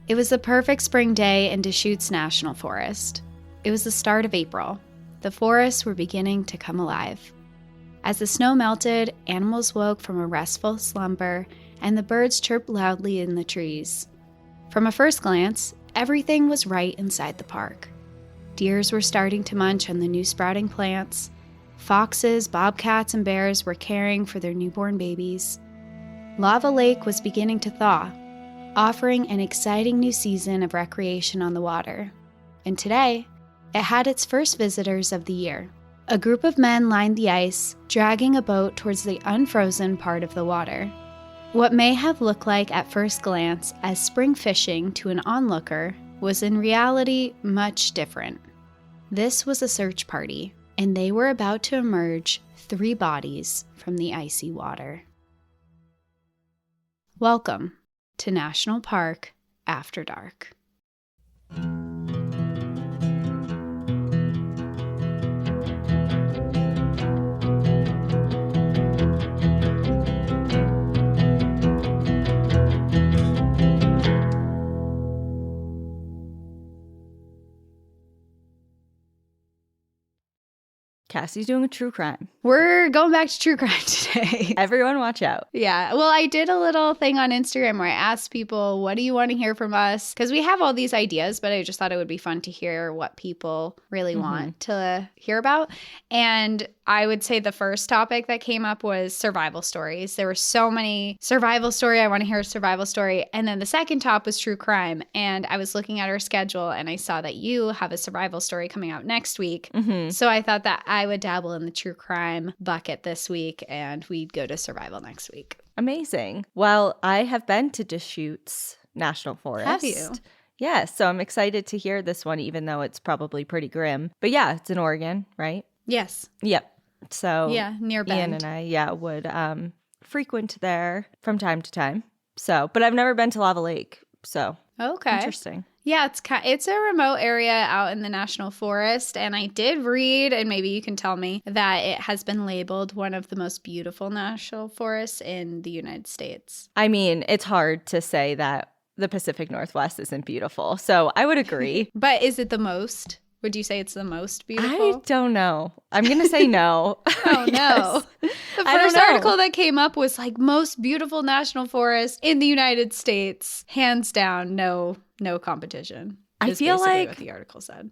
It was the perfect spring day in Deschutes National Forest. It was the start of April. The forests were beginning to come alive. As the snow melted, animals woke from a restful slumber, and the birds chirped loudly in the trees. From a first glance, everything was right inside the park. Deers were starting to munch on the new sprouting plants. Foxes, bobcats, and bears were caring for their newborn babies. Lava Lake was beginning to thaw, offering an exciting new season of recreation on the water. And today, it had its first visitors of the year. A group of men lined the ice, dragging a boat towards the unfrozen part of the water. What may have looked like at first glance as spring fishing to an onlooker was in reality much different. This was a search party, and they were about to emerge 3 bodies from the icy water. Welcome to National Park After Dark. Cassie's doing a true crime. We're going back to true crime today. Everyone watch out. Yeah. Well, I did a little thing on Instagram where I asked people, what do you want to hear from us? Because we have all these ideas, but I just thought it would be fun to hear what people really want to hear about. And I would say the first topic that came up was survival stories. There were so many survival story. I want to hear a survival story. And then the second top was true crime. And I was looking at our schedule and I saw that you have a survival story coming out next week. So I thought that I would dabble in the true crime bucket this week and we'd go to survival next week. Amazing. Well, I have been to Deschutes National Forest. Have you? Yeah, so I'm excited to hear this one, even though it's probably pretty grim. But yeah, it's in Oregon, right? Yes. Yep. So yeah, near Bend. Ian and I, would frequent there from time to time. So, but I've never been to Lava Lake. So okay, interesting. Yeah, it's a remote area out in the National Forest, and I did read, and maybe you can tell me, that it has been labeled one of the most beautiful national forests in the United States. I mean, it's hard to say that the Pacific Northwest isn't beautiful, so I would agree. But is it the most? Would you say it's the most beautiful? I don't know. I'm going to say no. Oh, no. The first article that came up was like most beautiful national forest in the United States. Hands down, no competition. I feel like what the article said.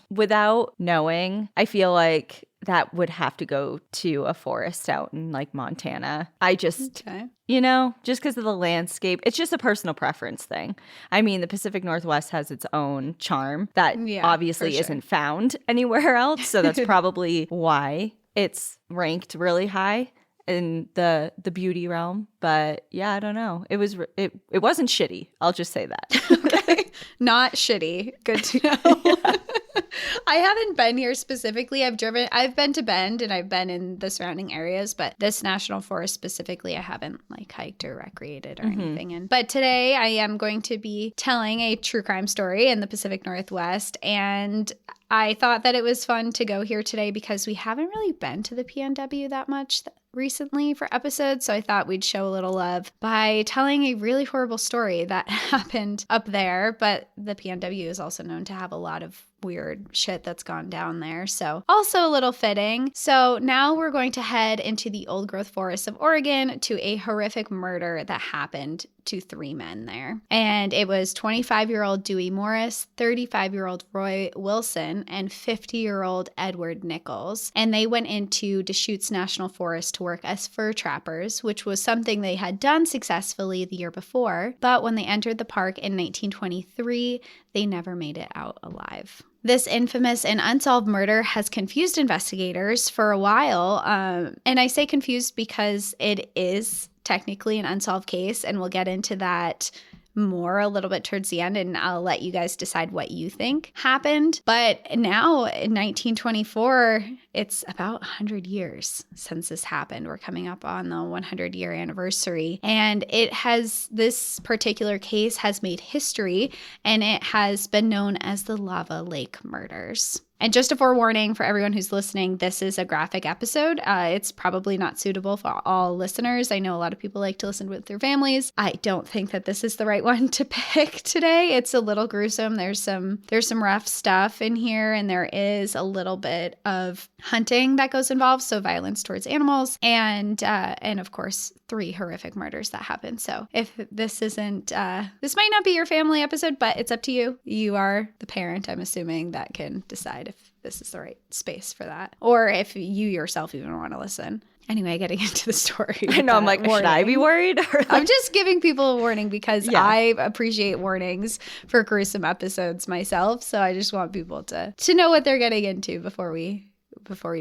Without knowing, I feel like that would have to go to a forest out in like Montana. I just, just because of the landscape, it's just a personal preference thing. I mean, the Pacific Northwest has its own charm that obviously isn't found anywhere else. So that's probably why it's ranked really high in the beauty realm. But yeah, I don't know. It wasn't shitty. I'll just say that. Okay. Not shitty. Good to know. Yeah. I haven't been here specifically. I've been to Bend and I've been in the surrounding areas, but this national forest specifically, I haven't like hiked or recreated or anything in. But today I am going to be telling a true crime story in the Pacific Northwest, and I thought that it was fun to go here today because we haven't really been to the PNW that much recently for episodes, so I thought we'd show a little love by telling a really horrible story that happened up there. But the PNW is also known to have a lot of weird shit that's gone down there, so also a little fitting. So now we're going to head into the old growth forests of Oregon to a horrific murder that happened to 3 men there. And it was 25-year-old Dewey Morris, 35-year-old Roy Wilson, and 50-year-old Edward Nichols. And they went into Deschutes National Forest to work as fur trappers, which was something they had done successfully the year before. But when they entered the park in 1923, they never made it out alive. This infamous and unsolved murder has confused investigators for a while. And I say confused because it is technically an unsolved case, and we'll get into that more a little bit towards the end, and I'll let you guys decide what you think happened. But now in 1924, it's about 100 years since this happened. We're coming up on the 100-year anniversary, and this particular case has made history, and it has been known as the Lava Lake murders. And just a forewarning for everyone who's listening, this is a graphic episode. It's probably not suitable for all listeners. I know a lot of people like to listen with their families. I don't think that this is the right one to pick today. It's a little gruesome. There's some rough stuff in here, and there is a little bit of hunting that goes involved, so violence towards animals, and of course 3 horrific murders that happen. So if this isn't, this might not be your family episode, but it's up to you. You are the parent, I'm assuming, that can decide if this is the right space for that, or if you yourself even want to listen. Anyway, getting into the story. I know, I'm like, warning. Should I be worried? I'm just giving people a warning because I appreciate warnings for gruesome episodes myself. So I just want people to know what they're getting into before we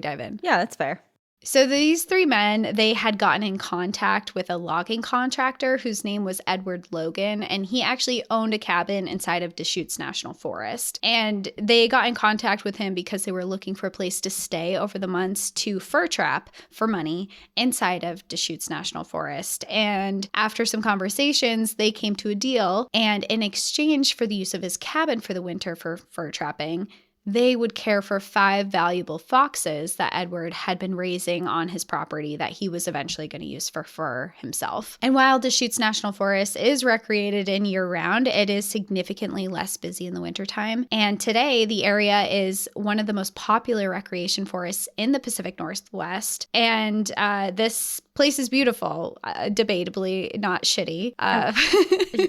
dive in. Yeah, that's fair. So these 3 men, they had gotten in contact with a logging contractor whose name was Edward Logan, and he actually owned a cabin inside of Deschutes National Forest. And they got in contact with him because they were looking for a place to stay over the months to fur trap for money inside of Deschutes National Forest. And after some conversations, they came to a deal, and in exchange for the use of his cabin for the winter for fur trapping, they would care for 5 valuable foxes that Edward had been raising on his property that he was eventually going to use for fur himself. And while Deschutes National Forest is recreated in year-round, it is significantly less busy in the wintertime. And today, the area is one of the most popular recreation forests in the Pacific Northwest. And this place is beautiful, debatably not shitty.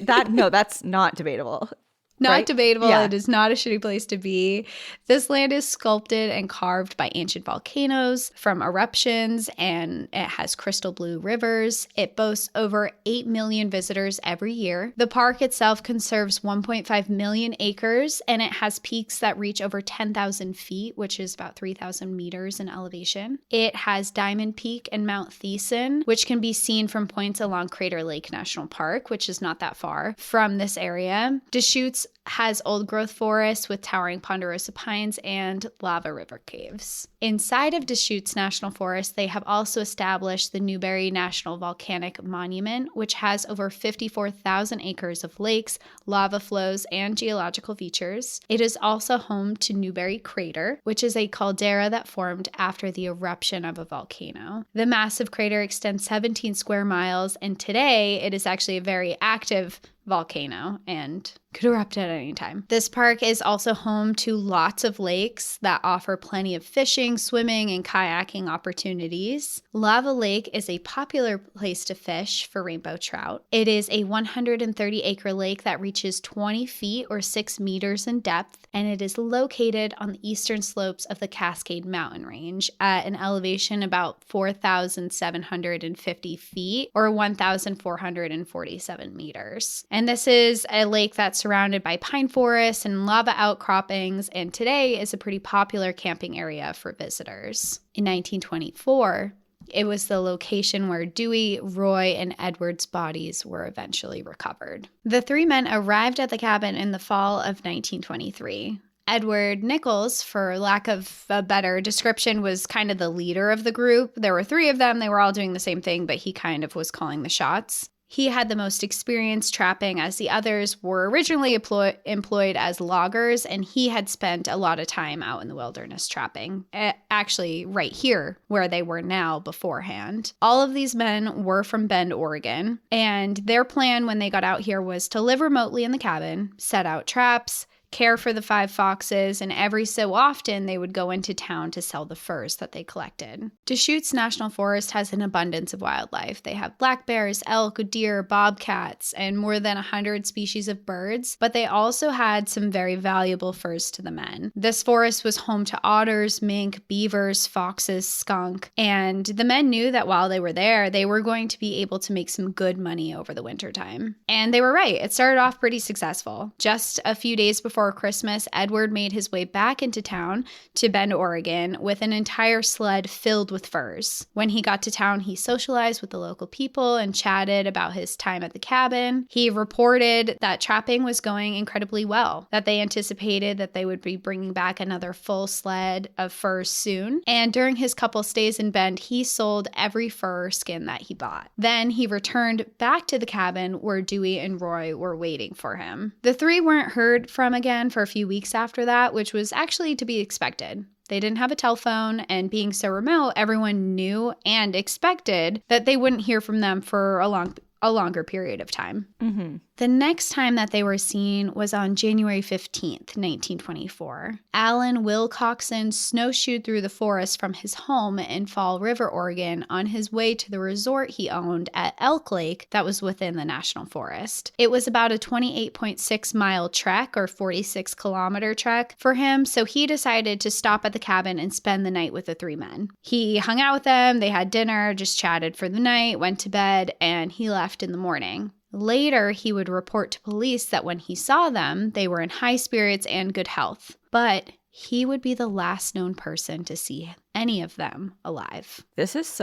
That's not debatable. Not right? debatable. Yeah. It is not a shitty place to be. This land is sculpted and carved by ancient volcanoes from eruptions, and it has crystal blue rivers. It boasts over 8 million visitors every year. The park itself conserves 1.5 million acres, and it has peaks that reach over 10,000 feet, which is about 3,000 meters in elevation. It has Diamond Peak and Mount Thiessen, which can be seen from points along Crater Lake National Park, which is not that far from this area. Deschutes has old growth forests with towering ponderosa pines and lava river caves. Inside of Deschutes National Forest, they have also established the Newberry National Volcanic Monument, which has over 54,000 acres of lakes, lava flows, and geological features. It is also home to Newberry Crater, which is a caldera that formed after the eruption of a volcano. The massive crater extends 17 square miles, and today it is actually a very active volcano and could erupt at any time. This park is also home to lots of lakes that offer plenty of fishing, swimming, and kayaking opportunities. Lava Lake is a popular place to fish for rainbow trout. It is a 130-acre lake that reaches 20 feet or 6 meters in depth, and it is located on the eastern slopes of the Cascade Mountain Range at an elevation about 4,750 feet or 1,447 meters. And this is a lake that's surrounded by pine forests and lava outcroppings, and today is a pretty popular camping area for visitors. In 1924, it was the location where Dewey, Roy, and Edward's bodies were eventually recovered. The 3 men arrived at the cabin in the fall of 1923. Edward Nichols, for lack of a better description, was kind of the leader of the group. There were 3 of them. They were all doing the same thing, but he kind of was calling the shots. He had the most experience trapping, as the others were originally employed as loggers, and he had spent a lot of time out in the wilderness trapping, actually right here where they were now beforehand. All of these men were from Bend, Oregon, and their plan when they got out here was to live remotely in the cabin, set out traps, care for the 5 foxes, and every so often they would go into town to sell the furs that they collected. Deschutes National Forest has an abundance of wildlife. They have black bears, elk, deer, bobcats, and more than 100 species of birds, but they also had some very valuable furs to the men. This forest was home to otters, mink, beavers, foxes, skunk, and the men knew that while they were there, they were going to be able to make some good money over the wintertime. And they were right. It started off pretty successful. Just a few days before Christmas, Edward made his way back into town to Bend, Oregon, with an entire sled filled with furs. When he got to town, he socialized with the local people and chatted about his time at the cabin. He reported that trapping was going incredibly well, that they anticipated that they would be bringing back another full sled of furs soon. And during his couple stays in Bend, he sold every fur skin that he bought. Then he returned back to the cabin where Dewey and Roy were waiting for him. The 3 weren't heard from again again for a few weeks after that, which was actually to be expected. They didn't have a telephone, and being so remote, everyone knew and expected that they wouldn't hear from them for a longer period of time. Mm-hmm. The next time that they were seen was on January 15th, 1924. Alan Wilcoxon snowshoed through the forest from his home in Fall River, Oregon, on his way to the resort he owned at Elk Lake that was within the National Forest. It was about a 28.6-mile trek or 46-kilometer trek for him, so he decided to stop at the cabin and spend the night with the three men. He hung out with them, they had dinner, just chatted for the night, went to bed, and he left in the morning. Later, he would report to police that when he saw them, they were in high spirits and good health. But he would be the last known person to see any of them alive. This is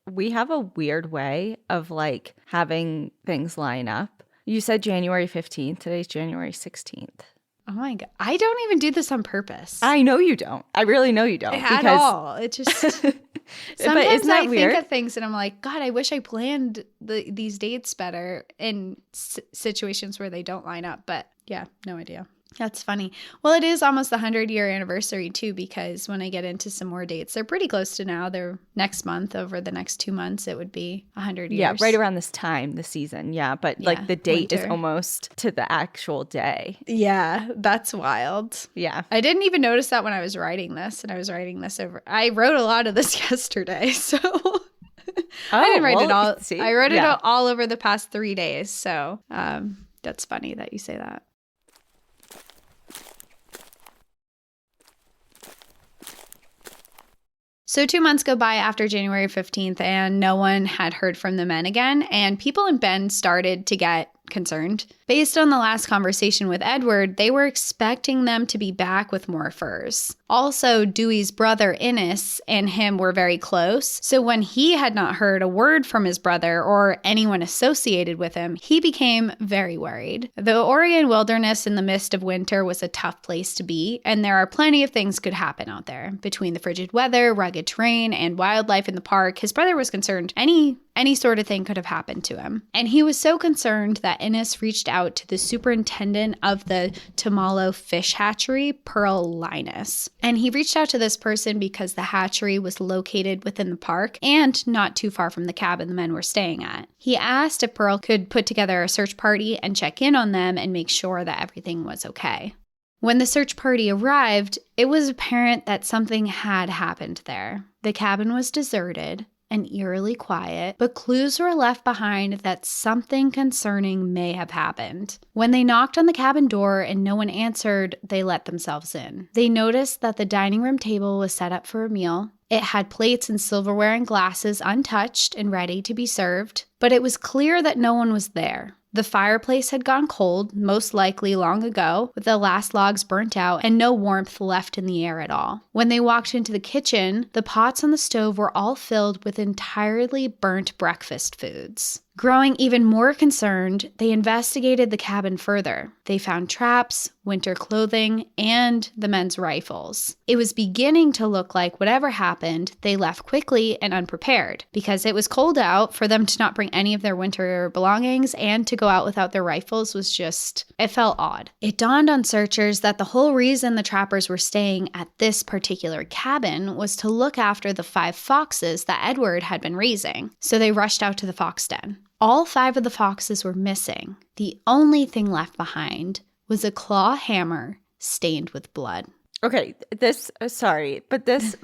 we have a weird way of like having things line up. You said January 15th. Today's January 16th. Oh my God. I don't even do this on purpose. I know you don't. I really know you don't. At all. It just... Sometimes I weird? think of things and I'm like, God, I wish I planned these dates better in situations where they don't line up. But yeah, no idea. That's funny. Well, it is almost the 100-year anniversary too, because when I get into some more dates, they're pretty close to now. They're next month, over the next 2 months, it would be 100 years. Yeah, right around this time, the season. Yeah, but like the date is almost to the actual day. Yeah, that's wild. Yeah. I didn't even notice that when I was writing this, and I was writing this I wrote a lot of this yesterday, so... I didn't write it all. See? I wrote it all over the past 3 days, so that's funny that you say that. So 2 months go by after January 15th, and no one had heard from the men again, and people in Bend started to get concerned. Based on the last conversation with Edward, they were expecting them to be back with more furs. Also, Dewey's brother Innes and him were very close, so when he had not heard a word from his brother or anyone associated with him, he became very worried. The Oregon wilderness in the midst of winter was a tough place to be, and there are plenty of things could happen out there. Between the frigid weather, rugged terrain, and wildlife in the park, his brother was concerned any sort of thing could have happened to him. And he was so concerned that Innes reached out to the superintendent of the Tomalo fish hatchery, Pearl Linus. And he reached out to this person because the hatchery was located within the park and not too far from the cabin the men were staying at. He asked if Pearl could put together a search party and check in on them and make sure that everything was okay. When the search party arrived, it was apparent that something had happened there. The cabin was deserted and eerily quiet, but clues were left behind that something concerning may have happened. When they knocked on the cabin door and no one answered, they let themselves in. They noticed that the dining room table was set up for a meal. It had plates and silverware and glasses untouched and ready to be served, but it was clear that no one was there. The fireplace had gone cold, most likely long ago, with the last logs burnt out and no warmth left in the air at all. When they walked into the kitchen, the pots on the stove were all filled with entirely burnt breakfast foods. Growing even more concerned, they investigated the cabin further. They found traps, winter clothing, and the men's rifles. It was beginning to look like whatever happened, they left quickly and unprepared, because it was cold out. For them to not bring any of their winter belongings and to go out without their rifles was it felt odd. It dawned on searchers that the whole reason the trappers were staying at this particular cabin was to look after the 5 foxes that Edward had been raising. So they rushed out to the fox den. All 5 of the foxes were missing. The only thing left behind was a claw hammer stained with blood. Okay, this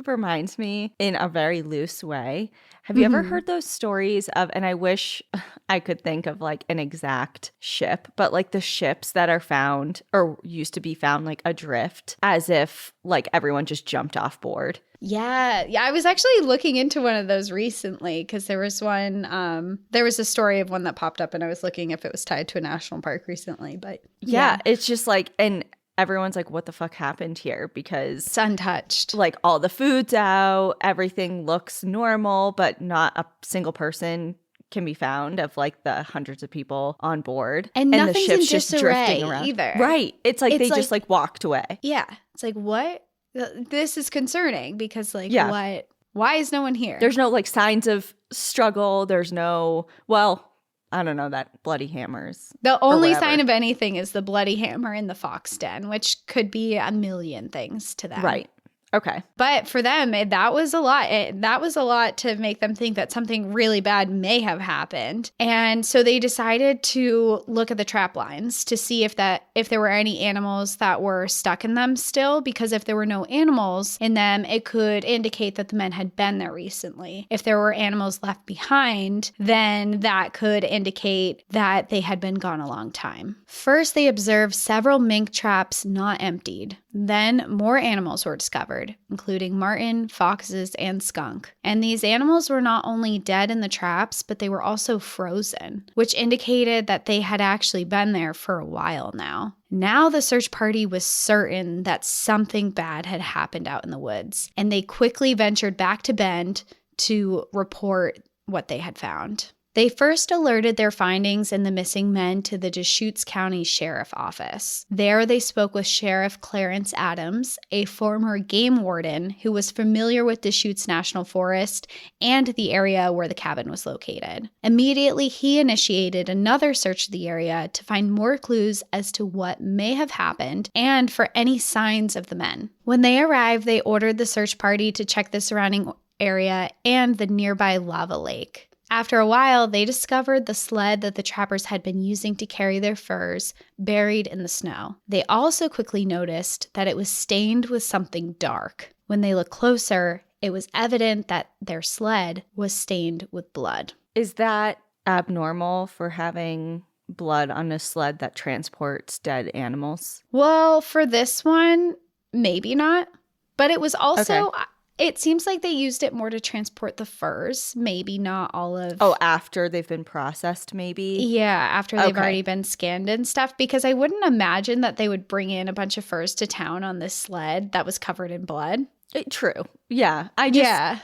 reminds me in a very loose way. Have you ever heard those stories of, and I wish I could think of like an exact ship, but like the ships that are found or used to be found like adrift as if like everyone just jumped off board? Yeah, I was actually looking into one of those recently because there was one, there was a story of one that popped up and I was looking if it was tied to a national park recently, but yeah. It's just like, and everyone's like, what the fuck happened here? Because it's untouched. Like all the food's out, everything looks normal, but not a single person can be found of like the hundreds of people on board. And the nothing's ship's in just drifting around either. Right. It's like they just like walked away. Yeah. It's like, what? This is concerning because like, what? Why is no one here? There's no like signs of struggle. There's no, well, I don't know, that bloody hammers. The only sign of anything is the bloody hammer in the fox den, which could be a million things to them. Right. Okay. But for them, that was a lot. That was a lot to make them think that something really bad may have happened. And so they decided to look at the trap lines to see if there were any animals that were stuck in them still, because if there were no animals in them, it could indicate that the men had been there recently. If there were animals left behind, then that could indicate that they had been gone a long time. First, they observed several mink traps not emptied. Then more animals were discovered, including marten, foxes, and skunk. And these animals were not only dead in the traps, but they were also frozen, which indicated that they had actually been there for a while now. Now the search party was certain that something bad had happened out in the woods, and they quickly ventured back to Bend to report what they had found. They first alerted their findings and the missing men to the Deschutes County Sheriff Office. There they spoke with Sheriff Clarence Adams, a former game warden who was familiar with Deschutes National Forest and the area where the cabin was located. Immediately, he initiated another search of the area to find more clues as to what may have happened and for any signs of the men. When they arrived, they ordered the search party to check the surrounding area and the nearby lava lake. After a while, they discovered the sled that the trappers had been using to carry their furs buried in the snow. They also quickly noticed that it was stained with something dark. When they looked closer, it was evident that their sled was stained with blood. Is that abnormal for having blood on a sled that transports dead animals? Well, for this one, maybe not. But it was also... Okay. It seems like they used it more to transport the furs, maybe not all of... Oh, after they've been processed, maybe? Yeah, after they've already been scanned and stuff, because I wouldn't imagine that they would bring in a bunch of furs to town on this sled that was covered in blood. True. Yeah.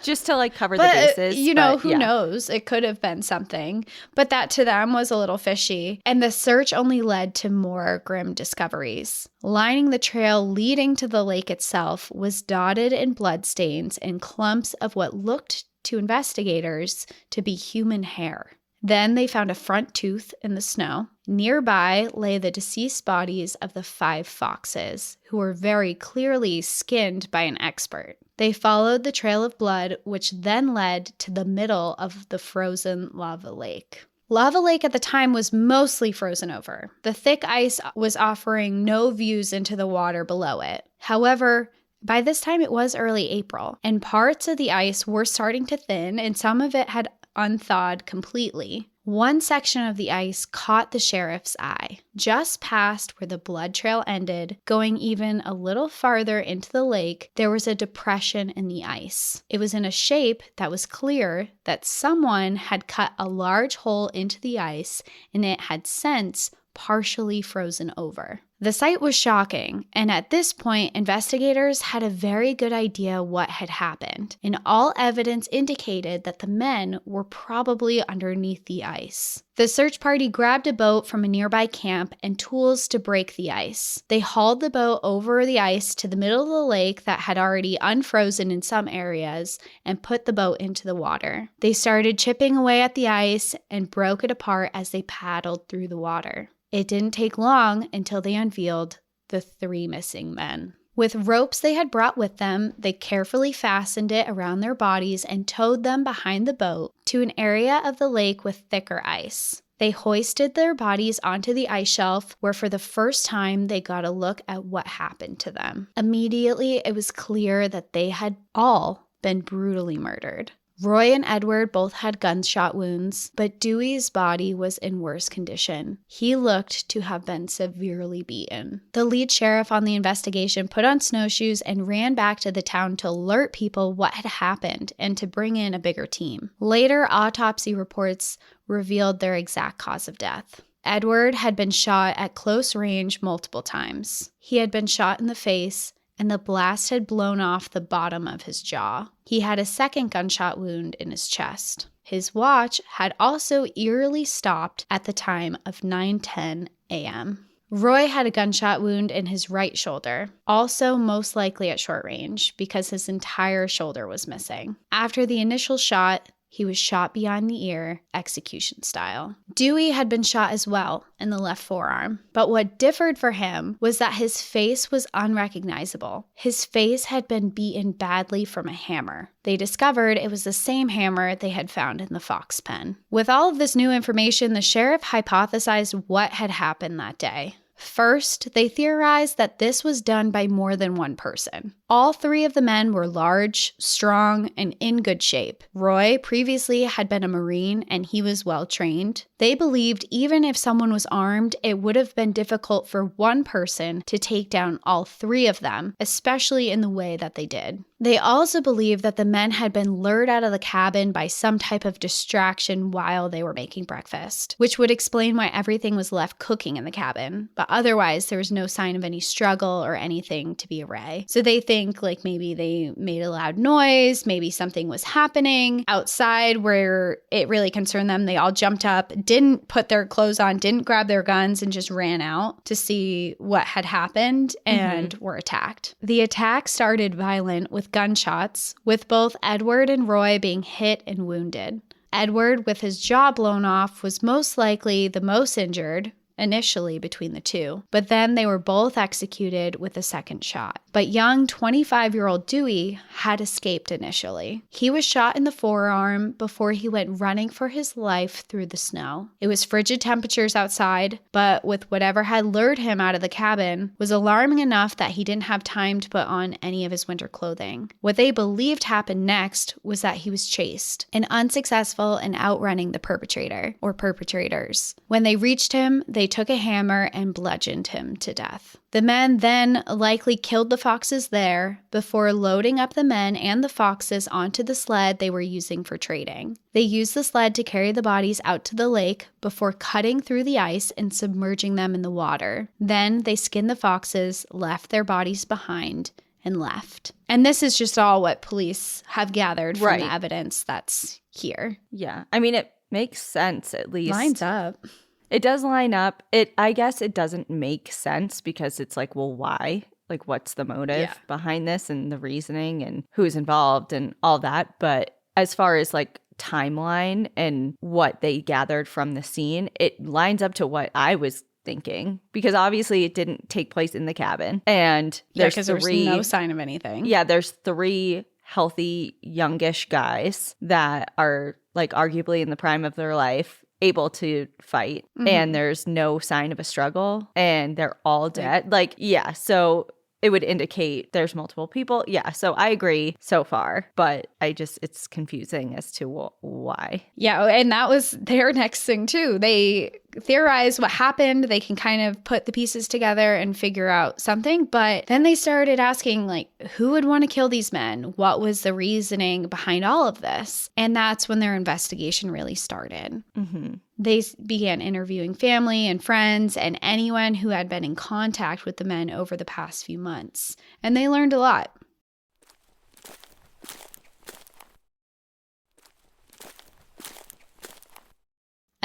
Just to like cover the bases. Who knows? It could have been something. But that to them was a little fishy. And the search only led to more grim discoveries. Lining the trail leading to the lake itself was dotted in bloodstains and clumps of what looked to investigators to be human hair. Then they found a front tooth in the snow. Nearby lay the deceased bodies of the 5 foxes, who were very clearly skinned by an expert. They followed the trail of blood, which then led to the middle of the frozen lava lake. Lava Lake at the time was mostly frozen over. The thick ice was offering no views into the water below it. However, by this time it was early April, and parts of the ice were starting to thin, and some of it had unthawed completely. One section of the ice caught the sheriff's eye. Just past where the blood trail ended, going even a little farther into the lake, there was a depression in the ice. It was in a shape that was clear that someone had cut a large hole into the ice, and it had since partially frozen over. The sight was shocking, and at this point, investigators had a very good idea what had happened, and all evidence indicated that the men were probably underneath the ice. The search party grabbed a boat from a nearby camp and tools to break the ice. They hauled the boat over the ice to the middle of the lake that had already unfrozen in some areas and put the boat into the water. They started chipping away at the ice and broke it apart as they paddled through the water. It didn't take long until they unveiled the 3 missing men. With ropes they had brought with them, they carefully fastened it around their bodies and towed them behind the boat to an area of the lake with thicker ice. They hoisted their bodies onto the ice shelf, where for the first time they got a look at what happened to them. Immediately, it was clear that they had all been brutally murdered. Roy and Edward both had gunshot wounds, but Dewey's body was in worse condition. He looked to have been severely beaten. The lead sheriff on the investigation put on snowshoes and ran back to the town to alert people what had happened and to bring in a bigger team. Later, autopsy reports revealed their exact cause of death. Edward had been shot at close range multiple times. He had been shot in the face, and the blast had blown off the bottom of his jaw. He had a second gunshot wound in his chest. His watch had also eerily stopped at the time of 9:10 a.m. Roy had a gunshot wound in his right shoulder, also most likely at short range because his entire shoulder was missing. After the initial shot, He was shot beyond the ear, execution style. Dewey had been shot as well in the left forearm, but what differed for him was that his face was unrecognizable. His face had been beaten badly from a hammer. They discovered it was the same hammer they had found in the fox pen. With all of this new information, the sheriff hypothesized what had happened that day. First, they theorized that this was done by more than one person. All three of the men were large, strong, and in good shape. Roy previously had been a Marine and he was well trained. They believed even if someone was armed, it would have been difficult for one person to take down all three of them, especially in the way that they did. They also believed that the men had been lured out of the cabin by some type of distraction while they were making breakfast, which would explain why everything was left cooking in the cabin, but otherwise there was no sign of any struggle or anything to be array. So they think like maybe they made a loud noise, maybe something was happening outside where it really concerned them. They all jumped up, didn't put their clothes on, didn't grab their guns, and just ran out to see what had happened and were attacked. The attack started violent with gunshots, with both Edward and Roy being hit and wounded. Edward, with his jaw blown off, was most likely the most injured, initially between the two, but then they were both executed with a second shot. But young 25-year-old Dewey had escaped initially. He was shot in the forearm before he went running for his life through the snow. It was frigid temperatures outside, but with whatever had lured him out of the cabin was alarming enough that he didn't have time to put on any of his winter clothing. What they believed happened next was that he was chased and unsuccessful in outrunning the perpetrator or perpetrators. When they reached him, they took a hammer and bludgeoned him to death. The men then likely killed the foxes there before loading up the men and the foxes onto the sled they were using for trading. They used the sled to carry the bodies out to the lake before cutting through the ice and submerging them in the water. Then they skinned the foxes, left their bodies behind, and left. And this is just all what police have gathered from the evidence that's here. Yeah. I mean, it makes sense at least. Lines up. It does line up. I guess it doesn't make sense because it's like, well, why? Like, what's the motive behind this and the reasoning and who's involved and all that. But as far as like timeline and what they gathered from the scene, it lines up to what I was thinking, because obviously it didn't take place in the cabin. And there's because there's no sign of anything. Yeah, there's three healthy, youngish guys that are like arguably in the prime of their life, able to fight, and there's no sign of a struggle, and they're all dead. Like, yeah, so it would indicate there's multiple people. Yeah, so I agree so far, but it's confusing as to why. Yeah, and that was their next thing too. They theorize what happened. They can kind of put the pieces together and figure out something, but then they started asking, like, who would want to kill these men? What was the reasoning behind all of this? And that's when their investigation really started. They began interviewing family and friends and anyone who had been in contact with the men over the past few months, and they learned a lot.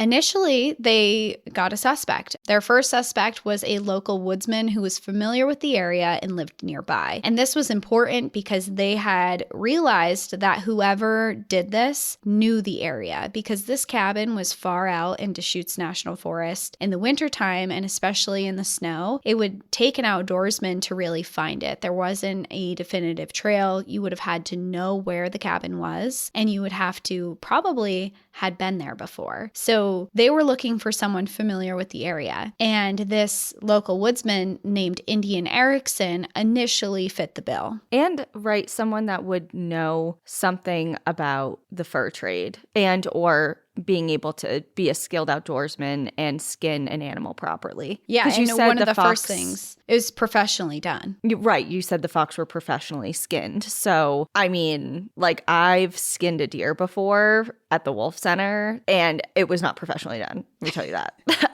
Initially, they got a suspect. Their first suspect was a local woodsman who was familiar with the area and lived nearby. And this was important because they had realized that whoever did this knew the area, because this cabin was far out in Deschutes National Forest in the wintertime, and especially in the snow. It would take an outdoorsman to really find it. There wasn't a definitive trail. You would have had to know where the cabin was, and you would have to probably had been there before. So they were looking for someone familiar with the area. And this local woodsman named Indian Erickson initially fit the bill. And someone that would know something about the fur trade and or being able to be a skilled outdoorsman and skin an animal properly. Yeah, and you said one of the first things is professionally done. You said the fox were professionally skinned. So, I mean, like, I've skinned a deer before at the Wolf Center, and it was not professionally done. Let me tell you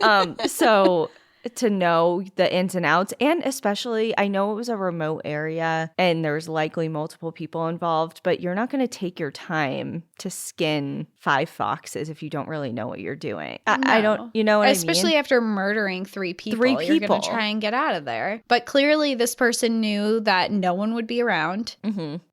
that. So to know the ins and outs, and especially, I know it was a remote area and there's likely multiple people involved, but you're not going to take your time to skin 5 foxes if you don't really know what you're doing. I don't, you know what especially I mean? After murdering 3 people. You're going to try and get out of there. But clearly this person knew that no one would be around.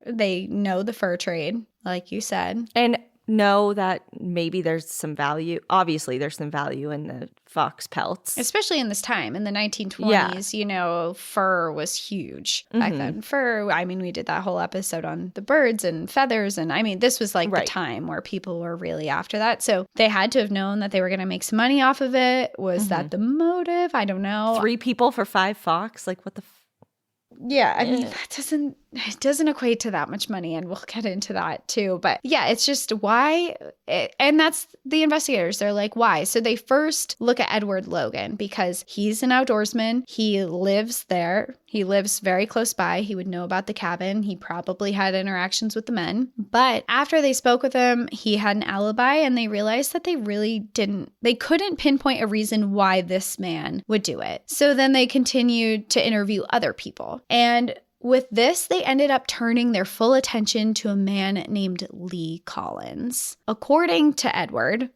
They know the fur trade, like you said. And know that maybe there's some value. Obviously, there's some value in the fox pelts. Especially in this time, in the 1920s, you know, fur was huge back then. Fur, I mean, we did that whole episode on the birds and feathers. And I mean, this was like the time where people were really after that. So they had to have known that they were going to make some money off of it. Was that the motive? I don't know. 3 people for 5 fox? Like, what the yeah, I mean, it doesn't equate to that much money, and we'll get into that too. But yeah, it's just why, and that's the investigators. They're like, why? So they first look at Edward Logan because he's an outdoorsman. He lives there. He lives very close by. He would know about the cabin. He probably had interactions with the men. But after they spoke with him, he had an alibi, and they realized that they couldn't pinpoint a reason why this man would do it. So then they continued to interview other people. And with this, they ended up turning their full attention to a man named Lee Collins. According to Edward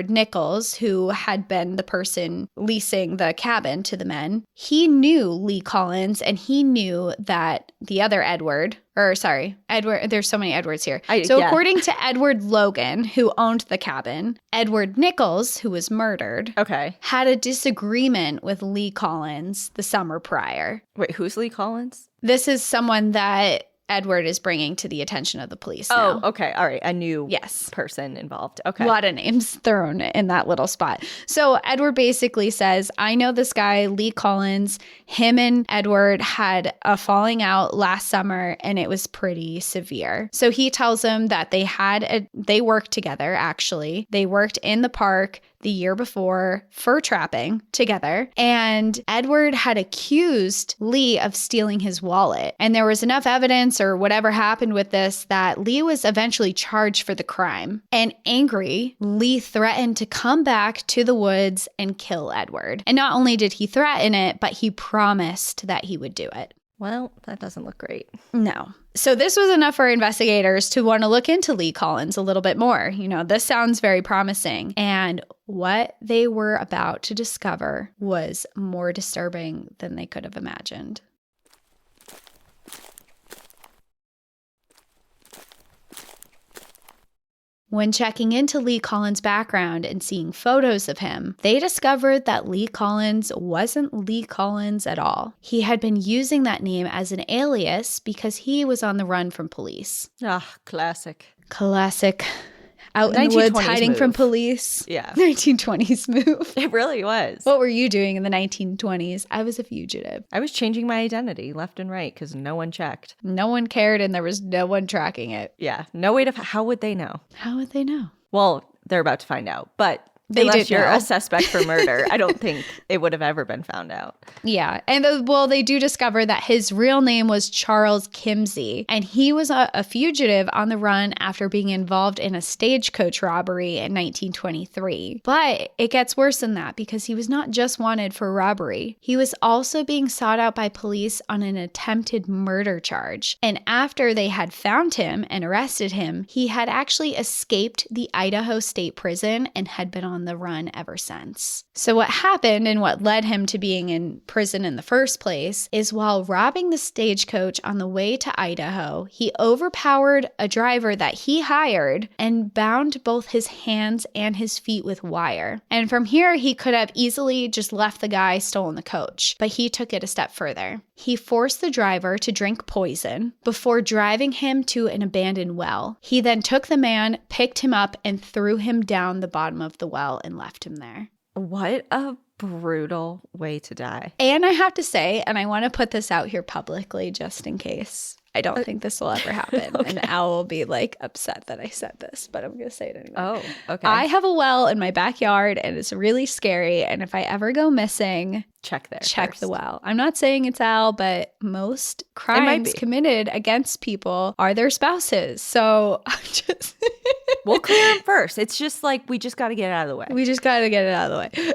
Nichols, who had been the person leasing the cabin to the men, he knew Lee Collins, and he knew that the other Edward, there's so many Edwards here. According to Edward Logan, who owned the cabin, Edward Nichols, who was murdered, had a disagreement with Lee Collins the summer prior. Wait, who's Lee Collins? This is someone that Edward is bringing to the attention of the police now. Oh, okay. All right. A new person involved. Okay. A lot of names thrown in that little spot. So Edward basically says, I know this guy, Lee Collins. Him and Edward had a falling out last summer, and it was pretty severe. So he tells him that they worked together, actually. They worked in the park the year before fur trapping together, and Edward had accused Lee of stealing his wallet. And there was enough evidence or whatever happened with this that Lee was eventually charged for the crime. And angry, Lee threatened to come back to the woods and kill Edward. And not only did he threaten it, but he promised that he would do it. Well, that doesn't look great. No. So this was enough for investigators to want to look into Lee Collins a little bit more. You know, this sounds very promising. And what they were about to discover was more disturbing than they could have imagined. When checking into Lee Collins' background and seeing photos of him, they discovered that Lee Collins wasn't Lee Collins at all. He had been using that name as an alias because he was on the run from police. Ah, classic. Out in the woods hiding from police. Yeah. 1920s move. It really was. What were you doing in the 1920s? I was a fugitive. I was changing my identity left and right because no one checked. No one cared, and there was no one tracking it. Yeah. No way to... How would they know? How would they know? Well, they're about to find out, but... Unless you're a suspect for murder, I don't think it would have ever been found out. Yeah. And they do discover that his real name was Charles Kimsey, and he was a fugitive on the run after being involved in a stagecoach robbery in 1923. But it gets worse than that because he was not just wanted for robbery. He was also being sought out by police on an attempted murder charge. And after they had found him and arrested him, he had actually escaped the Idaho State Prison and had been on the run ever since. So what happened and what led him to being in prison in the first place is while robbing the stagecoach on the way to Idaho, he overpowered a driver that he hired and bound both his hands and his feet with wire. And from here, he could have easily just left the guy stolen the coach, but he took it a step further. He forced the driver to drink poison before driving him to an abandoned well. He then took the man, picked him up, and threw him down the bottom of the well and left him there. What a brutal way to die. And I have to say, and I want to put this out here publicly just in case. I don't think this will ever happen. Okay. And Al will be like upset that I said this, but I'm going to say it anyway. Oh, okay. I have a well in my backyard and it's really scary. And if I ever go missing, check the well. I'm not saying it's Al, but most crimes committed against people are their spouses. So I'm just... We'll clear them first. It's just like, we just got to get it out of the way.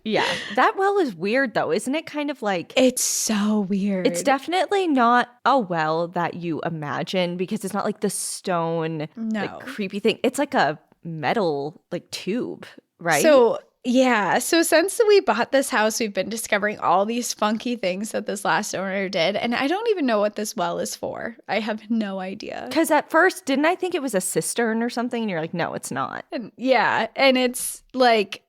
Yeah. That well is weird though. Isn't it kind of like... It's so weird. It's definitely not a well that you imagine because it's not like the stone, like creepy thing. It's like a metal like tube, right? So Yeah. So since we bought this house, we've been discovering all these funky things that this last owner did. And I don't even know what this well is for. I have no idea. Because at first, didn't I think it was a cistern or something? And you're like, no, it's not. And yeah. And it's like,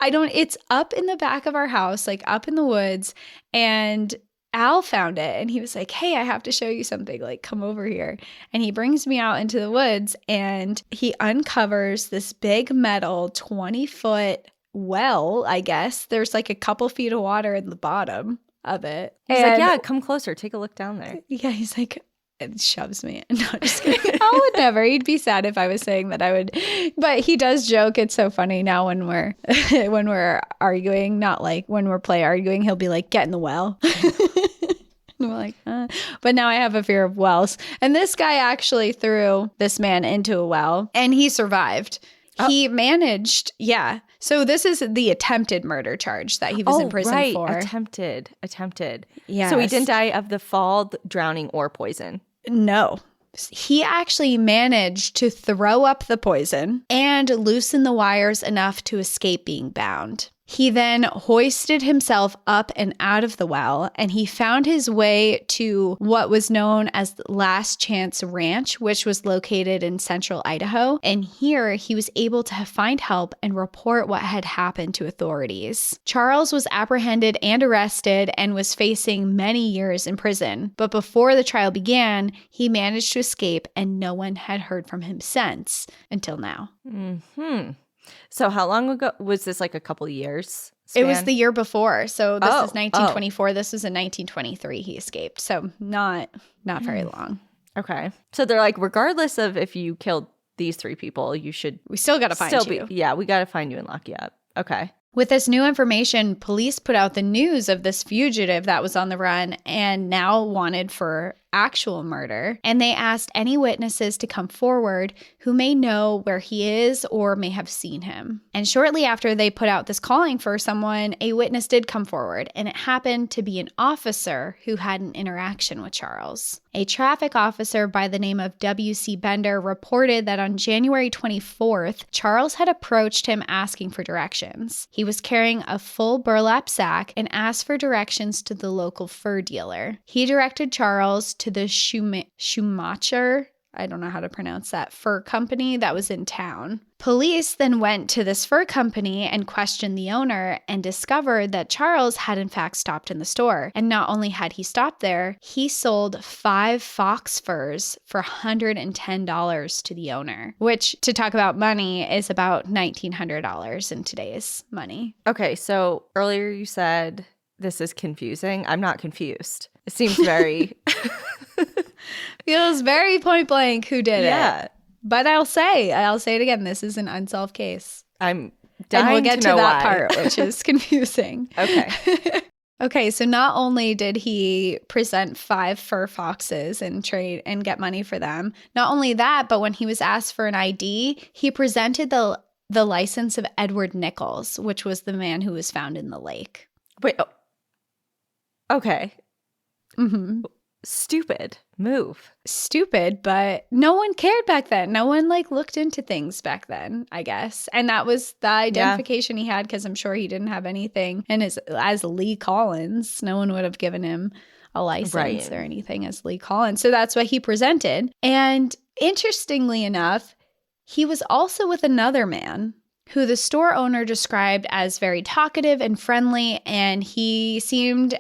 it's up in the back of our house, like up in the woods. And Al found it and he was like, hey, I have to show you something. Like, come over here. And he brings me out into the woods and he uncovers this big metal 20-foot well, I guess. There's like a couple feet of water in the bottom of it. He's like, yeah, come closer. Take a look down there. Yeah, he's like, it shoves me. No, just kidding. I would never. He'd be sad if I was saying that I would. But he does joke. It's so funny now when we're when we're arguing, not like when we're play arguing, he'll be like, get in the well. And we're like, But now I have a fear of wells. And this guy actually threw this man into a well and he survived. Oh. He managed, yeah. So this is the attempted murder charge that he was in prison for. Attempted. Yeah. So he didn't die of the fall, drowning, or poison. No. He actually managed to throw up the poison and loosen the wires enough to escape being bound. He then hoisted himself up and out of the well, and he found his way to what was known as the Last Chance Ranch, which was located in central Idaho. And here he was able to find help and report what had happened to authorities. Charles was apprehended and arrested and was facing many years in prison. But before the trial began, he managed to escape, and no one had heard from him since until now. Mm-hmm. So how long ago was this? Like a couple years span? It was the year before. So this is 1924. This was in 1923 he escaped. So not very long. Okay. So they're like, regardless of if you killed these three people, we still got to find you. Yeah, we got to find you and lock you up. Okay. With this new information, police put out the news of this fugitive that was on the run and now wanted for actual murder. And they asked any witnesses to come forward who may know where he is or may have seen him. And shortly after they put out this calling for someone, a witness did come forward, and it happened to be an officer who had an interaction with Charles. A traffic officer by the name of W.C. Bender reported that on January 24th, Charles had approached him asking for directions. He was carrying a full burlap sack and asked for directions to the local fur dealer. He directed Charles to the Schumacher, I don't know how to pronounce that, fur company that was in town. Police then went to this fur company and questioned the owner and discovered that Charles had in fact stopped in the store. And not only had he stopped there, he sold 5 fox furs for $110 to the owner, which, to talk about money, is about $1,900 in today's money. Okay, so earlier you said this is confusing. I'm not confused. It seems very... Feels very point blank who did it. But I'll say it again. This is an unsolved case. I'm dying and we'll get to know that why. part, which is confusing. Okay. Okay, so not only did he present 5 fur foxes and trade and get money for them, not only that, but when he was asked for an ID, he presented the license of Edward Nichols, which was the man who was found in the lake. Wait. Oh. Okay. Mm-hmm. Stupid move. Stupid, but no one cared back then. No one looked into things back then, I guess. And that was the identification he had, because I'm sure he didn't have anything. And as Lee Collins, no one would have given him a license or anything as Lee Collins. So that's what he presented. And interestingly enough, he was also with another man who the store owner described as very talkative and friendly. And he seemed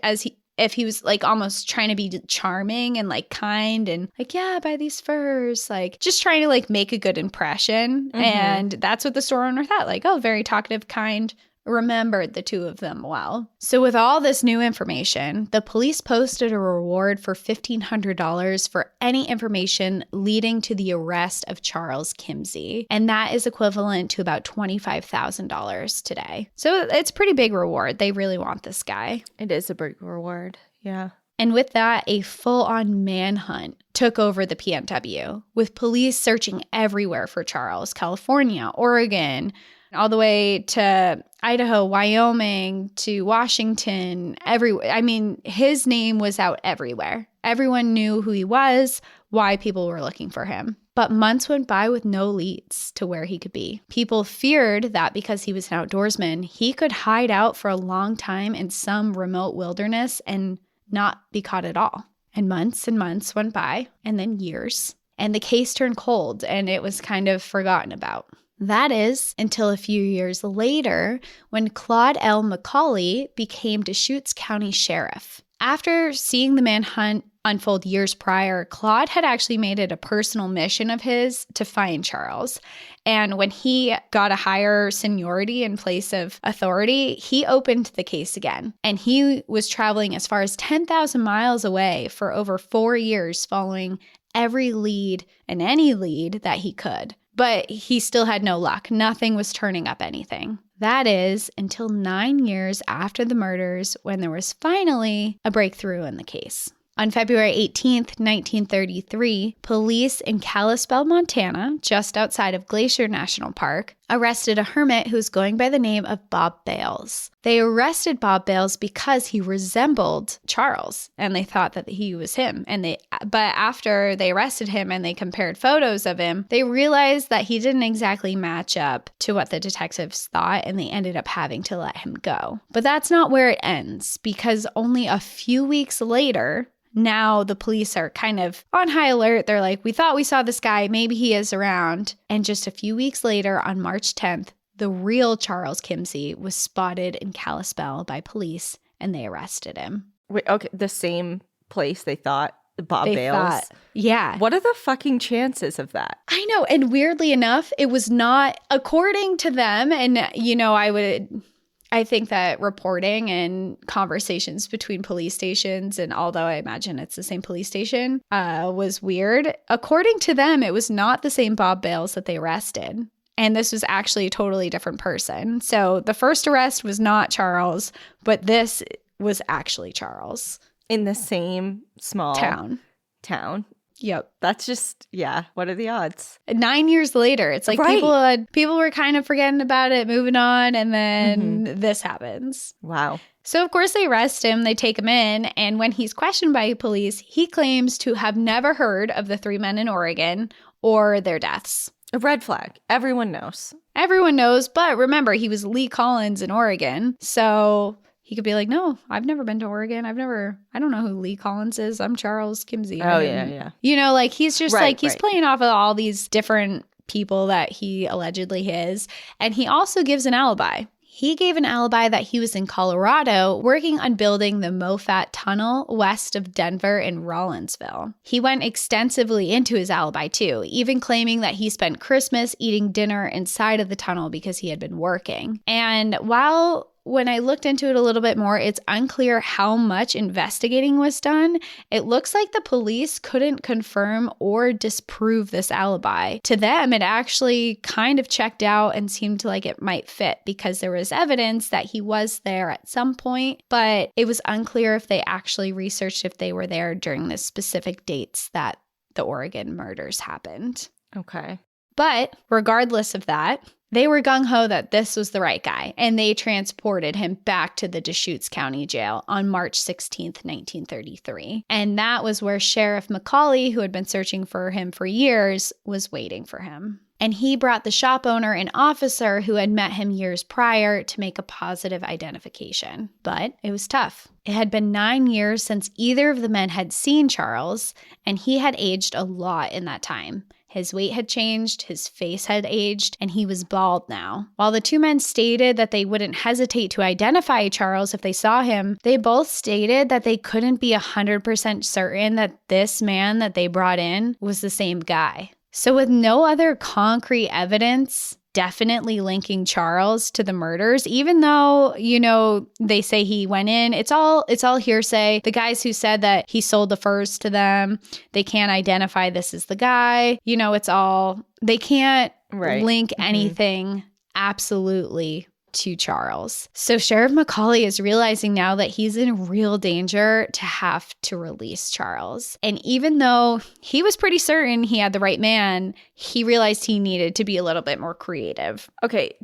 if he was almost trying to be charming and kind and yeah, buy these furs, just trying to make a good impression. Mm-hmm. And that's what the store owner thought, oh, very talkative, kind, remembered the two of them well. So with all this new information, the police posted a reward for $1,500 for any information leading to the arrest of Charles Kimsey. And that is equivalent to about $25,000 today. So it's a pretty big reward. They really want this guy. It is a big reward. Yeah. And with that, a full-on manhunt took over the PNW, with police searching everywhere for Charles: California, Oregon, all the way to Idaho, Wyoming, to Washington, everywhere. I mean, his name was out everywhere. Everyone knew who he was, why people were looking for him. But months went by with no leads to where he could be. People feared that because he was an outdoorsman, he could hide out for a long time in some remote wilderness and not be caught at all. And months went by, and then years. And the case turned cold, and it was kind of forgotten about. That is until a few years later when Claude L. McCauley became Deschutes County Sheriff. After seeing the manhunt unfold years prior, Claude had actually made it a personal mission of his to find Charles. And when he got a higher seniority in place of authority, he opened the case again. And he was traveling as far as 10,000 miles away for over 4 years, following every lead and any lead that he could. But he still had no luck. Nothing was turning up anything. That is until 9 years after the murders when there was finally a breakthrough in the case. On February 18th, 1933, police in Kalispell, Montana, just outside of Glacier National Park, arrested a hermit who was going by the name of Bob Bales. They arrested Bob Bales because he resembled Charles, and they thought that he was him. But after they arrested him and they compared photos of him, they realized that he didn't exactly match up to what the detectives thought, and they ended up having to let him go. But that's not where it ends, because only a few weeks later, now the police are kind of on high alert. They're like, we thought we saw this guy. Maybe he is around. And just a few weeks later, on March 10th, the real Charles Kimsey was spotted in Kalispell by police, and they arrested him. Wait, okay, the same place they thought Bob Bales? Yeah. What are the fucking chances of that? I know. And weirdly enough, it was not, according to them, and, I think that reporting and conversations between police stations, and although I imagine it's the same police station, was weird. According to them, it was not the same Bob Bales that they arrested. And this was actually a totally different person. So the first arrest was not Charles, but this was actually Charles. In the same small town. Yep. That's just, yeah. What are the odds? 9 years later, it's like right. people were kind of forgetting about it, moving on, and then this happens. Wow. So, of course, they arrest him, they take him in, and when he's questioned by police, he claims to have never heard of the 3 men in Oregon or their deaths. A red flag. Everyone knows. Everyone knows, but remember, he was Lee Collins in Oregon, so he could be like, no, I've never been to Oregon. I don't know who Lee Collins is. I'm Charles Kimsey. Oh, yeah. He's just he's playing off of all these different people that he allegedly is. And he also gives an alibi. He gave an alibi that he was in Colorado working on building the Moffat Tunnel west of Denver in Rollinsville. He went extensively into his alibi too, even claiming that he spent Christmas eating dinner inside of the tunnel because he had been working. And when I looked into it a little bit more, it's unclear how much investigating was done. It looks like the police couldn't confirm or disprove this alibi. To them, it actually kind of checked out and seemed like it might fit because there was evidence that he was there at some point, but it was unclear if they actually researched if they were there during the specific dates that the Oregon murders happened. Okay. But regardless of that, they were gung-ho that this was the right guy, and they transported him back to the Deschutes County Jail on March 16th, 1933. And that was where Sheriff McCauley, who had been searching for him for years, was waiting for him. And he brought the shop owner and officer who had met him years prior to make a positive identification. But it was tough. It had been 9 years since either of the men had seen Charles, and he had aged a lot in that time. His weight had changed, his face had aged, and he was bald now. While the 2 men stated that they wouldn't hesitate to identify Charles if they saw him, they both stated that they couldn't be 100% certain that this man that they brought in was the same guy. So with no other concrete evidence definitely linking Charles to the murders, even though, they say he went in, it's all hearsay. The guys who said that he sold the furs to them, they can't identify this as the guy. They can't link anything absolutely to Charles. So Sheriff McCauley is realizing now that he's in real danger to have to release Charles. And even though he was pretty certain he had the right man, he realized he needed to be a little bit more creative. Okay,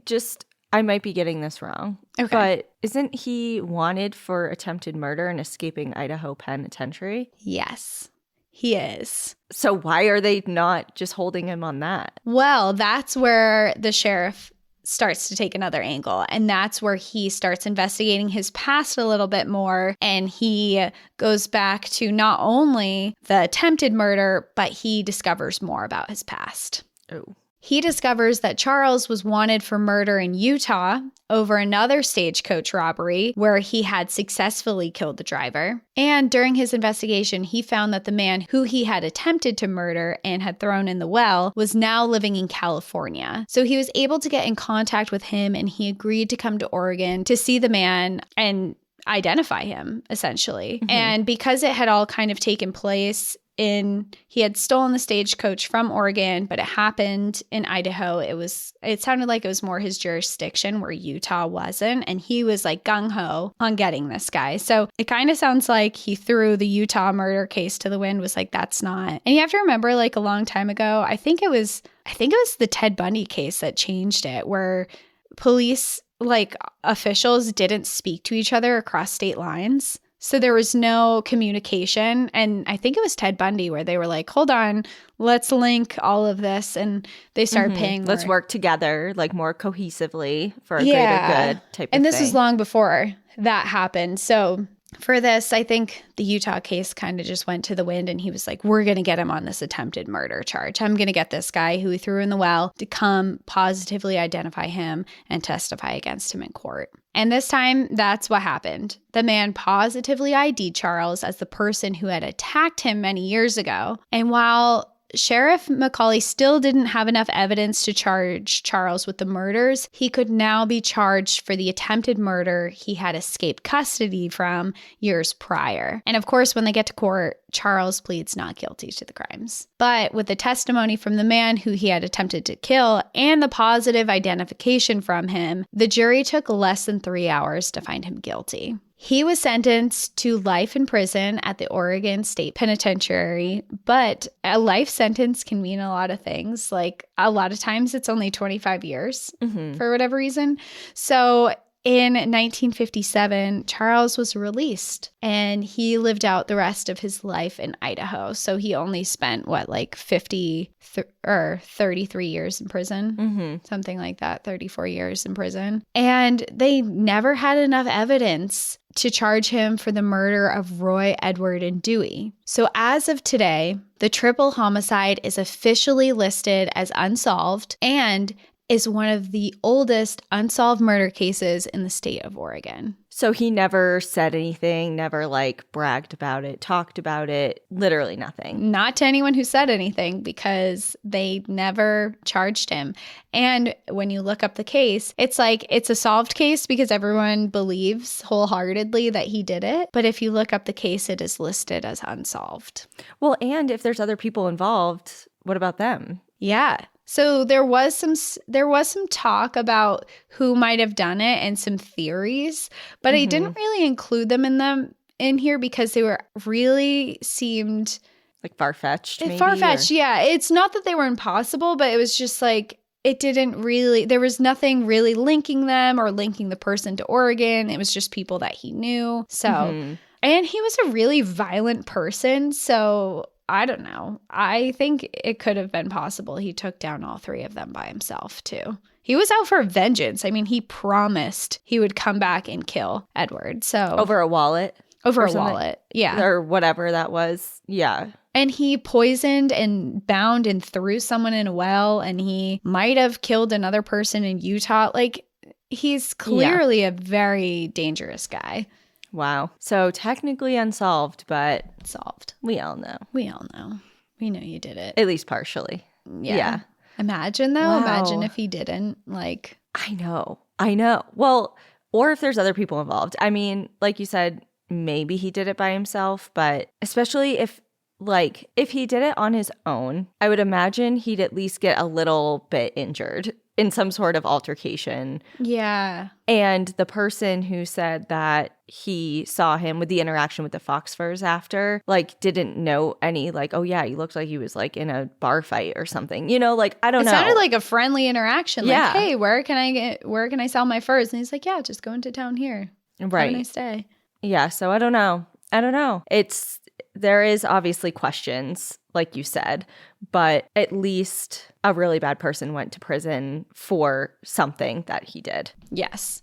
I might be getting this wrong. Okay. But isn't he wanted for attempted murder and escaping Idaho Penitentiary? Yes. He is. So why are they not just holding him on that? Well, that's where the sheriff starts to take another angle. And that's where he starts investigating his past a little bit more. And he goes back to not only the attempted murder, but he discovers more about his past. Oh. He discovers that Charles was wanted for murder in Utah over another stagecoach robbery where he had successfully killed the driver. And during his investigation, he found that the man who he had attempted to murder and had thrown in the well was now living in California. So he was able to get in contact with him, and he agreed to come to Oregon to see the man and identify him, essentially. Mm-hmm. And because it had all kind of taken place he had stolen the stagecoach from Oregon, but it happened in Idaho. It sounded like it was more his jurisdiction where Utah wasn't. And he was like gung-ho on getting this guy. So it kind of sounds like he threw the Utah murder case to the wind, was like, that's not. And you have to remember, like, a long time ago, I think it was the Ted Bundy case that changed it, where police, like, officials didn't speak to each other across state lines. So there was no communication. And I think it was Ted Bundy where they were like, hold on, let's link all of this. And they started paying more. Let's work together, like, more cohesively for a greater good type of thing. And this was long before that happened. So for this, I think the Utah case kind of just went to the wind, and he was like, we're going to get him on this attempted murder charge. I'm going to get this guy who he threw in the well to come positively identify him and testify against him in court. And this time, that's what happened. The man positively ID'd Charles as the person who had attacked him many years ago. And while Sheriff McCauley still didn't have enough evidence to charge Charles with the murders, he could now be charged for the attempted murder he had escaped custody from years prior. And of course, when they get to court, Charles pleads not guilty to the crimes. But with the testimony from the man who he had attempted to kill and the positive identification from him, the jury took less than 3 hours to find him guilty. He was sentenced to life in prison at the Oregon State Penitentiary, but a life sentence can mean a lot of things. Like, a lot of times it's only 25 years for whatever reason. So in 1957, Charles was released, and he lived out the rest of his life in Idaho. So he only spent, 33 years in prison? Something like that, 34 years in prison. And they never had enough evidence to charge him for the murder of Roy, Edward, and Dewey. So as of today, the triple homicide is officially listed as unsolved and is one of the oldest unsolved murder cases in the state of Oregon. So he never said anything, never bragged about it, talked about it, literally nothing. Not to anyone who said anything, because they never charged him. And when you look up the case, it's a solved case because everyone believes wholeheartedly that he did it. But if you look up the case, it is listed as unsolved. Well, and if there's other people involved, what about them? Yeah. So there was some talk about who might have done it and some theories, but I didn't really include them in here because they were really seemed like far-fetched. Far-fetched, yeah. It's not that they were impossible, but it was just like there was nothing really linking them or linking the person to Oregon. It was just people that he knew. So, and he was a really violent person, so I don't know. I think it could have been possible he took down all three of them by himself, too. He was out for vengeance. I mean, he promised he would come back and kill Edward. So over a wallet? Over a wallet, yeah. Or whatever that was, yeah. And he poisoned and bound and threw someone in a well, and he might have killed another person in Utah. Like, he's clearly a very dangerous guy. Wow. So technically unsolved, but solved. We all know. We all know. We know you did it. At least partially. Yeah. Imagine, though. Wow. Imagine if he didn't. I know. Well, or if there's other people involved. I mean, like you said, maybe he did it by himself, but especially if he did it on his own, I would imagine he'd at least get a little bit injured in some sort of altercation. Yeah. And the person who said that he saw him with the interaction with the fox furs after, didn't know any, oh yeah, he looked like he was in a bar fight or something. I don't know. It sounded like a friendly interaction. Yeah. Hey, where can I sell my furs? And he's like, yeah, just go into town here. Right. Have a nice day. Yeah. So I don't know. It's there is obviously questions, like you said, but at least a really bad person went to prison for something that he did. Yes.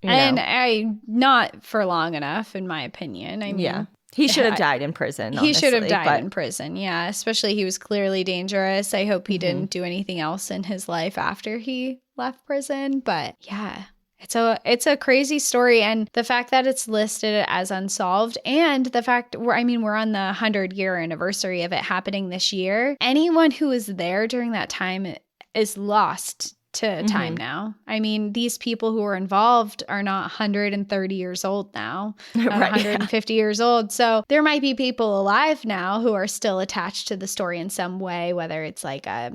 You know? Not for long enough, in my opinion. I mean, he should have died in prison. He should have died in prison. Yeah. Especially he was clearly dangerous. I hope he didn't do anything else in his life after he left prison. But yeah, it's a crazy story. And the fact that it's listed as unsolved, and the fact we're on the 100-year anniversary of it happening this year. Anyone who was there during that time is lost to time now. I mean, these people who were involved are not 130 years old now, not right, 150 years old. So there might be people alive now who are still attached to the story in some way, whether it's like a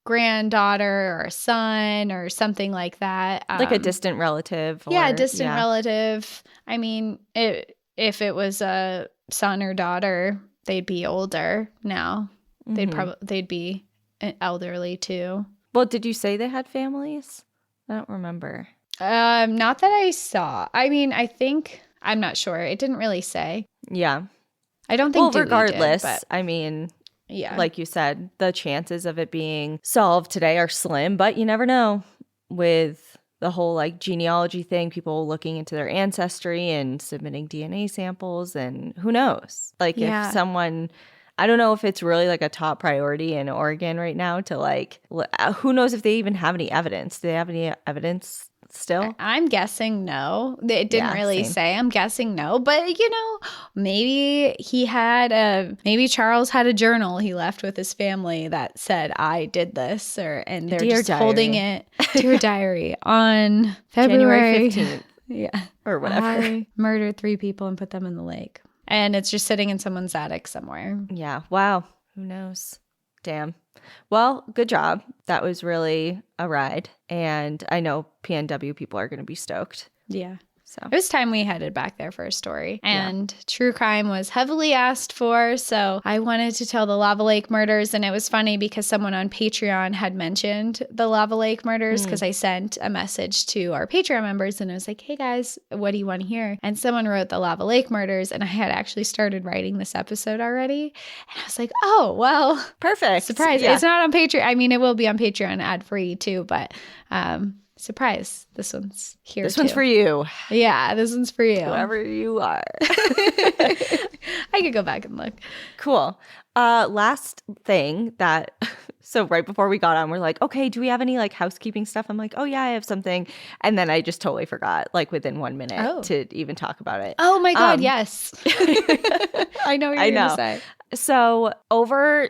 granddaughter or a son or something like that. Like a distant relative. Distant relative. I mean, if it was a son or daughter, they'd be older now. They'd be elderly too. Well, did you say they had families? I don't remember. Not that I saw. I mean, I'm not sure. It didn't really say. Yeah. I don't think Dewey regardless, did, I mean, like you said, the chances of it being solved today are slim, but you never know with the whole like genealogy thing, people looking into their ancestry and submitting DNA samples, and who knows? Like if someone... I don't know if it's really like a top priority in Oregon right now to like, who knows if they even have any evidence? Do they have any evidence still? I'm guessing no. It didn't really say. I'm guessing no. But, maybe maybe Charles had a journal he left with his family that said, I did this, and they're Dear just diary. Holding it. Dear diary on February 15th. Yeah. Or whatever. I murdered 3 people and put them in the lake. And it's just sitting in someone's attic somewhere. Yeah. Wow. Who knows? Damn. Well, good job. That was really a ride. And I know PNW people are going to be stoked. Yeah. So it was time we headed back there for a story. And true crime was heavily asked for. So I wanted to tell the Lava Lake murders. And it was funny because someone on Patreon had mentioned the Lava Lake murders because I sent a message to our Patreon members and I was like, hey guys, what do you want to hear? And someone wrote the Lava Lake murders. And I had actually started writing this episode already. And I was like, oh, well. Perfect. Surprise. Yeah. It's not on Patreon. I mean, it will be on Patreon ad free too, but surprise, this one's here. This one's for you. Yeah, this one's for you. Whoever you are. I could go back and look. Cool. Last thing so right before we got on, we're like, okay, do we have any like housekeeping stuff? I'm like, oh yeah, I have something. And then I just totally forgot, like within 1 minute to even talk about it. Oh my God, yes. I know what you're going to say. So over,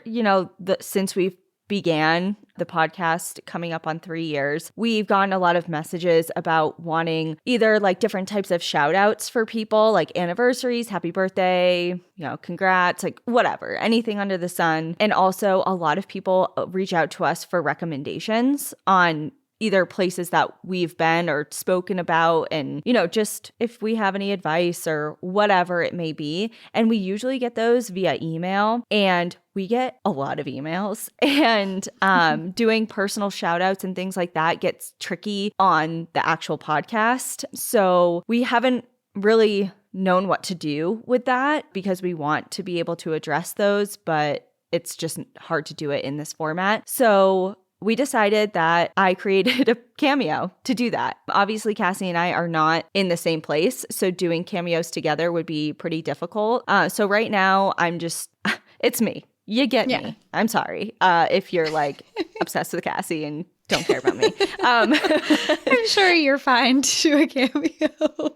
since we've began the podcast coming up on 3 years, we've gotten a lot of messages about wanting either like different types of shout outs for people, like anniversaries, happy birthday, congrats, like whatever, anything under the sun. And also a lot of people reach out to us for recommendations on either places that we've been or spoken about, and, just if we have any advice or whatever it may be. And we usually get those via email, and we get a lot of emails, and doing personal shout outs and things like that gets tricky on the actual podcast. So we haven't really known what to do with that because we want to be able to address those, but it's just hard to do it in this format. So we decided that I created a cameo to do that. Obviously, Cassie and I are not in the same place, so doing cameos together would be pretty difficult. So right now, it's me. You get me. I'm sorry if you're like obsessed with Cassie and don't care about me. I'm sure you're fine to do a cameo.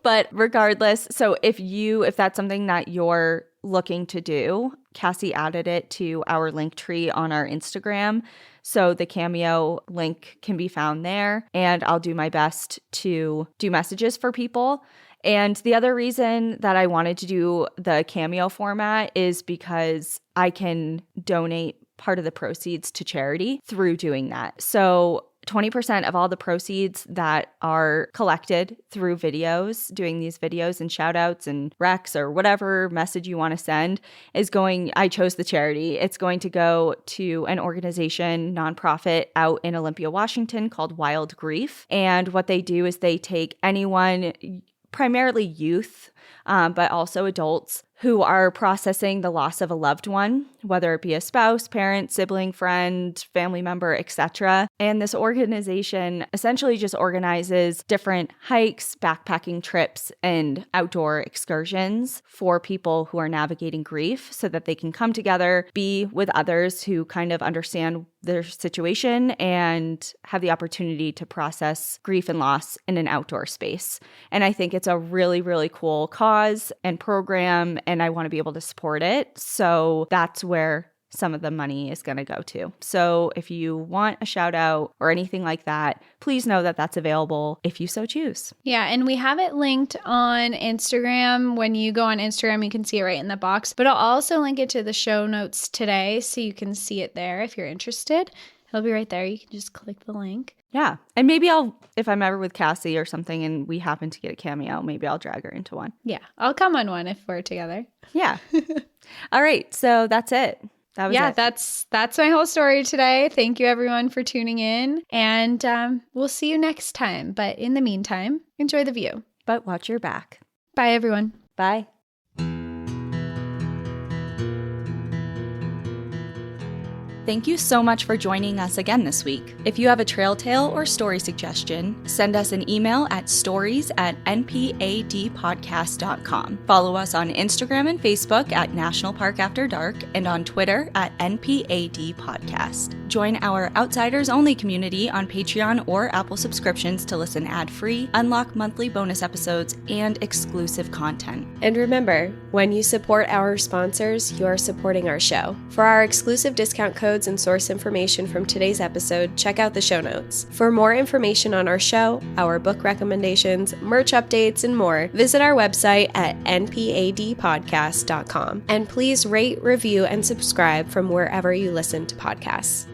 But regardless, so if that's something that you're looking to do, Cassie added it to our link tree on our Instagram. So the cameo link can be found there, and I'll do my best to do messages for people. And the other reason that I wanted to do the cameo format is because I can donate part of the proceeds to charity through doing that. So 20% of all the proceeds that are collected through videos, doing these videos and shout outs and recs or whatever message you want to send I chose the charity. It's going to go to an organization, nonprofit out in Olympia, Washington called Wild Grief. And what they do is they take anyone, primarily youth, but also adults who are processing the loss of a loved one, whether it be a spouse, parent, sibling, friend, family member, etc. And this organization essentially just organizes different hikes, backpacking trips, and outdoor excursions for people who are navigating grief so that they can come together, be with others who kind of understand their situation and have the opportunity to process grief and loss in an outdoor space. And I think it's a really, really cool cause and program, and I want to be able to support it. So that's where some of the money is going to go to. So if you want a shout out or anything like that, please know that that's available if you so choose. Yeah, and we have it linked on Instagram. When you go on Instagram, you can see it right in the box. But I'll also link it to the show notes today so you can see it there if you're interested. It'll be right there. You can just click the link. Yeah. And maybe if I'm ever with Cassie or something and we happen to get a cameo, maybe I'll drag her into one. Yeah, I'll come on one if we're together. Yeah. All right. So that's it. That's my whole story today. Thank you everyone for tuning in, and we'll see you next time. But in the meantime, enjoy the view. But watch your back. Bye everyone. Bye. Thank you so much for joining us again this week. If you have a trail tale or story suggestion, send us an email at stories@npadpodcast.com. Follow us on Instagram and Facebook at National Park After Dark and on Twitter at NPAD Podcast. Join our Outsiders Only community on Patreon or Apple subscriptions to listen ad-free, unlock monthly bonus episodes, and exclusive content. And remember, when you support our sponsors, you are supporting our show. For our exclusive discount codes and source information from today's episode, check out the show notes. For more information on our show, our book recommendations, merch updates, and more, visit our website at npadpodcast.com. And please rate, review, and subscribe from wherever you listen to podcasts.